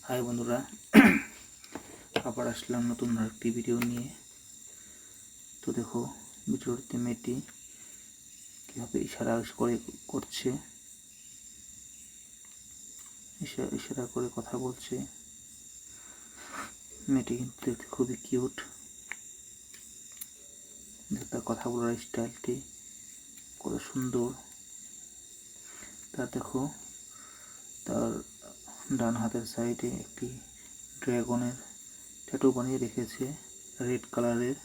High বন্ধুরা, আবার আসলাম নতুন আরেকটি ভিডিও নিয়ে। তো দেখো, ভিডিওতে মেয়েটি কীভাবে ইশারা করে করছে, ইশারা করে কথা বলছে। মেয়েটি কিন্তু দেখতে খুবই কিউট। তার কথা বলার স্টাইলটি কত সুন্দর। তার দেখো, তার ডান হাতের সাইডে একটি ড্রাগনের ট্যাটু বানিয়ে রেখেছে রেড কালারের।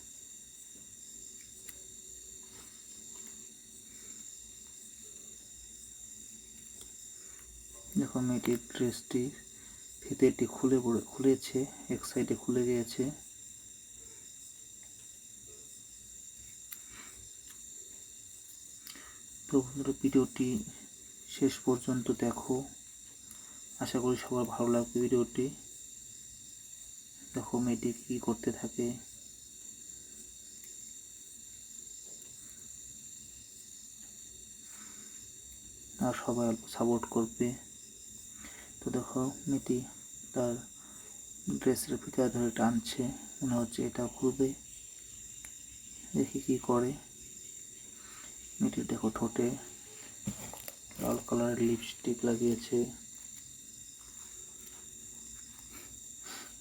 দেখো, মেয়েটির ড্রেসটি ভিতরটি খুলেছে, এক সাইডে খুলে গিয়েছে। তো বন্ধুরা, ভিডিওটি শেষ পর্যন্ত দেখো, আশা করি সবার ভালো লাগবে ভিডিওটি। দেখো মেয়েটি কি করতে থাকে। আর সবাই অল্প সাপোর্ট করবে। তো দেখো, মেয়েটি তার ড্রেসের ভিতরে ধরে টানছে, মনে হচ্ছে এটা খুলবে। দেখি কি করে। মেয়েটি দেখো ঠোঁটে লাল কালারের লিপস্টিক লাগিয়েছে,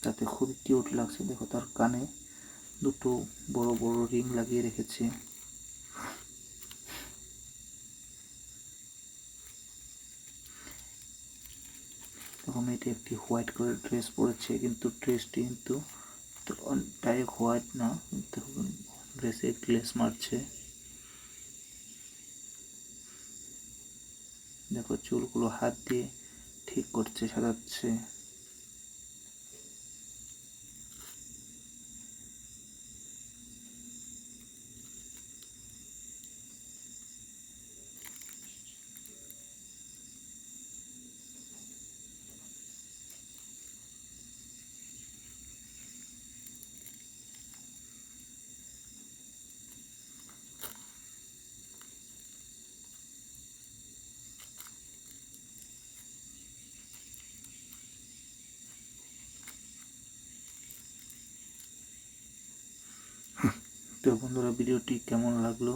তাতে খুবই কিউট লাগছে। দেখো, তার কানে দুটো বড় বড় রিং লাগিয়ে রেখেছে। দেখো, মেয়েটি একটি হোয়াইট কালারের ড্রেস পরেছে, কিন্তু ড্রেসটি কিন্তু ডাইরেক্ট হোয়াইট না, কিন্তু ড্রেসে গ্লেস মারছে। দেখো, চুলগুলো হাত দিয়ে ঠিক করছে, সাজাচ্ছে। তো বন্ধুরা, ভিডিওটি কেমন লাগলো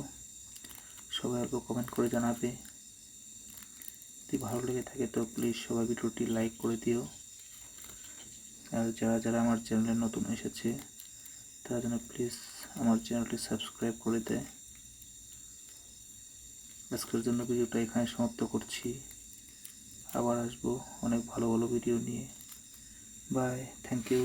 সবাই অল্প কমেন্ট করে জানাবে। যদি ভালো লেগে থাকে তো প্লিজ সবাই ভিডিওটি লাইক করে দিও। আর যারা যারা আমার চ্যানেলে নতুন এসেছে তারা যেন প্লিজ আমার চ্যানেলটি সাবস্ক্রাইব করে দেয়। আজকের জন্য ভিডিওটা এখানে সমাপ্ত করছি। আবার আসবো অনেক ভালো ভালো ভিডিও নিয়ে। Bye, thank you.